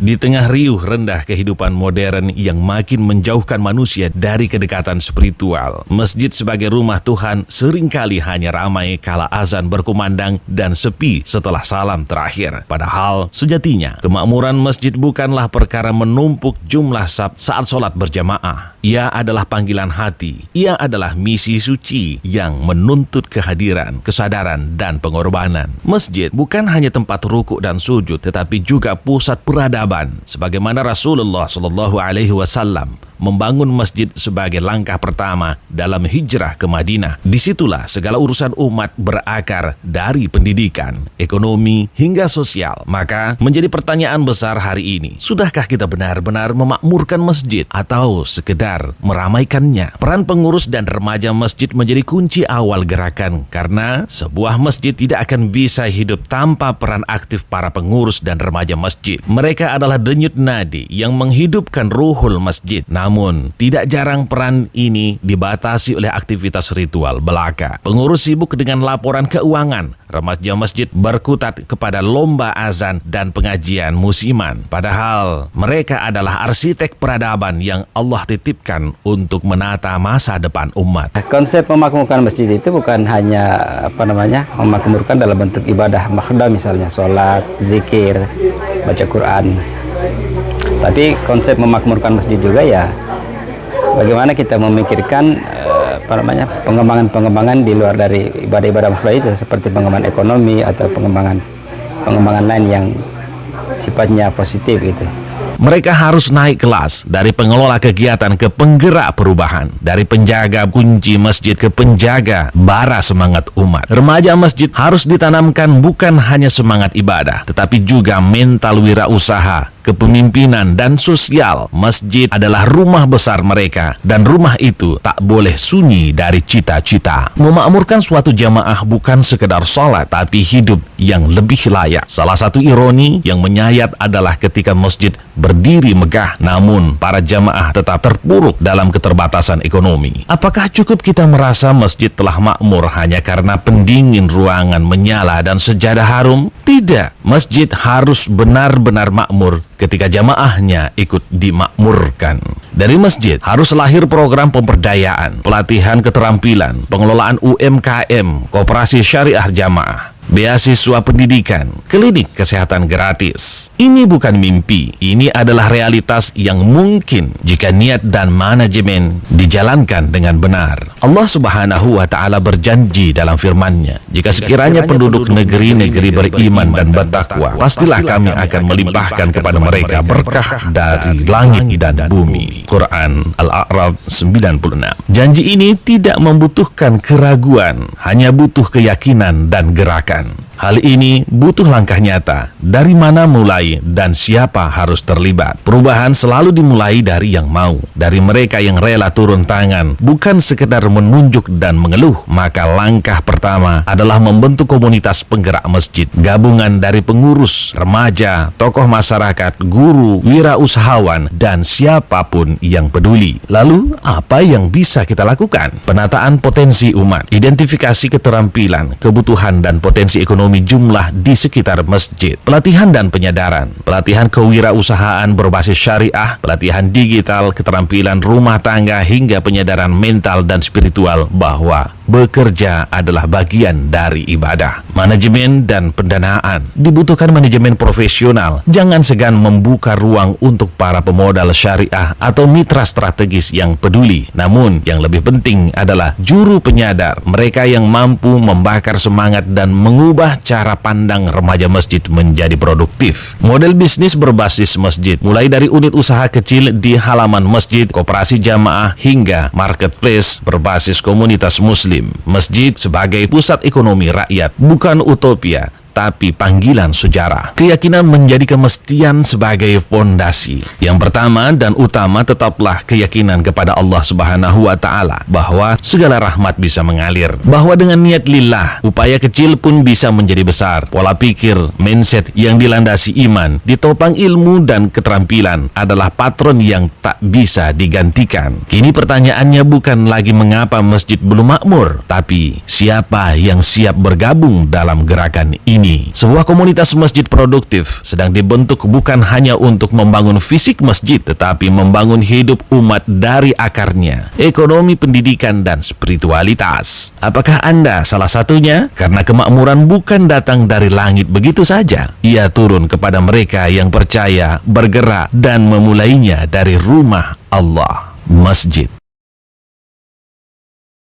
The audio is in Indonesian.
Di tengah riuh rendah kehidupan modern yang makin menjauhkan manusia dari kedekatan spiritual, masjid sebagai rumah Tuhan seringkali hanya ramai kala azan berkumandang dan sepi setelah salam terakhir. Padahal sejatinya kemakmuran masjid bukanlah perkara menumpuk jumlah saf saat sholat berjamaah. Ia adalah panggilan hati. Ia adalah misi suci yang menuntut kehadiran, kesadaran, dan pengorbanan. Masjid bukan hanya tempat rukuk dan sujud, tetapi juga pusat peradaban. Sebagaimana Rasulullah SAW membangun masjid sebagai langkah pertama dalam hijrah ke Madinah. Disitulah segala urusan umat berakar, dari pendidikan, ekonomi, hingga sosial. Maka menjadi pertanyaan besar hari ini, sudahkah kita benar-benar memakmurkan masjid atau sekedar meramaikannya? Peran pengurus dan remaja masjid menjadi kunci awal gerakan, karena sebuah masjid tidak akan bisa hidup tanpa peran aktif para pengurus dan remaja masjid. Mereka adalah denyut nadi yang menghidupkan ruhul masjid. Namun, tidak jarang peran ini dibatasi oleh aktivitas ritual belaka. Pengurus sibuk dengan laporan keuangan, remaja masjid berkutat kepada lomba azan dan pengajian musiman. Padahal, mereka adalah arsitek peradaban yang Allah titipkan untuk menata masa depan umat. Konsep memakmurkan masjid itu bukan hanya memakmurkan dalam bentuk ibadah makhdah, misalnya sholat, zikir, baca Quran. Tapi konsep memakmurkan masjid juga ya bagaimana kita memikirkan pengembangan di luar dari ibadah-ibadah makhdah itu, seperti pengembangan ekonomi atau pengembangan lain yang sifatnya positif gitu. Mereka harus naik kelas dari pengelola kegiatan ke penggerak perubahan, dari penjaga kunci masjid ke penjaga bara semangat umat. Remaja masjid harus ditanamkan bukan hanya semangat ibadah, tetapi juga mental wirausaha, kepemimpinan, dan sosial. Masjid adalah rumah besar mereka, dan rumah itu tak boleh sunyi dari cita-cita. Memakmurkan suatu jamaah bukan sekedar sholat, tapi hidup yang lebih layak. Salah satu ironi yang menyayat adalah ketika masjid berdiri megah, namun para jamaah tetap terpuruk dalam keterbatasan ekonomi. Apakah cukup kita merasa masjid telah makmur hanya karena pendingin ruangan menyala dan sejadah harum? Tidak, masjid harus benar-benar makmur ketika jamaahnya ikut dimakmurkan. Dari masjid harus lahir program pemberdayaan, pelatihan keterampilan, pengelolaan UMKM, koperasi syariah jamaah, beasiswa pendidikan, klinik kesehatan gratis. Ini bukan mimpi, ini adalah realitas yang mungkin jika niat dan manajemen dijalankan dengan benar. Allah Subhanahu wa Ta'ala berjanji dalam firman-Nya, jika sekiranya penduduk negeri-negeri beriman dan bertakwa, pastilah kami akan melimpahkan kepada mereka berkah dari langit dan bumi. Quran Al-A'raf 96. Janji ini tidak membutuhkan keraguan, hanya butuh keyakinan dan gerakan. Hal ini butuh langkah nyata. Dari mana mulai dan siapa harus terlibat? Perubahan selalu dimulai dari yang mau, dari mereka yang rela turun tangan, bukan sekedar menunjuk dan mengeluh. Maka langkah pertama adalah membentuk komunitas penggerak masjid, gabungan dari pengurus, remaja, tokoh masyarakat, guru, wirausahawan, dan siapapun yang peduli. Lalu, apa yang bisa kita lakukan? Penataan potensi umat, identifikasi keterampilan, kebutuhan, dan potensi ekonomi jumlah di sekitar masjid, pelatihan dan penyadaran, pelatihan kewirausahaan berbasis syariah, pelatihan digital, keterampilan rumah tangga, hingga penyadaran mental dan spiritual bahwa bekerja adalah bagian dari ibadah. Manajemen dan pendanaan. Dibutuhkan manajemen profesional. Jangan segan membuka ruang untuk para pemodal syariah atau mitra strategis yang peduli. Namun, yang lebih penting adalah juru penyadar, mereka yang mampu membakar semangat dan mengubah cara pandang remaja masjid menjadi produktif. Model bisnis berbasis masjid, mulai dari unit usaha kecil di halaman masjid, koperasi jamaah, hingga marketplace berbasis komunitas muslim. Masjid sebagai pusat ekonomi rakyat bukan utopia, tapi panggilan sejarah. Keyakinan menjadi kemestian sebagai fondasi. Yang pertama dan utama tetaplah keyakinan kepada Allah Subhanahu wa Ta'ala, bahwa segala rahmat bisa mengalir, bahwa dengan niat lillah, upaya kecil pun bisa menjadi besar. Pola pikir, mindset yang dilandasi iman, ditopang ilmu dan keterampilan adalah patron yang tak bisa digantikan. Kini pertanyaannya bukan lagi mengapa masjid belum makmur, tapi siapa yang siap bergabung dalam gerakan ini. ini, sebuah komunitas masjid produktif sedang dibentuk bukan hanya untuk membangun fisik masjid, tetapi membangun hidup umat dari akarnya, ekonomi, pendidikan, dan spiritualitas. Apakah Anda salah satunya? Karena kemakmuran bukan datang dari langit begitu saja. Ia turun kepada mereka yang percaya, bergerak, dan memulainya dari rumah Allah, masjid.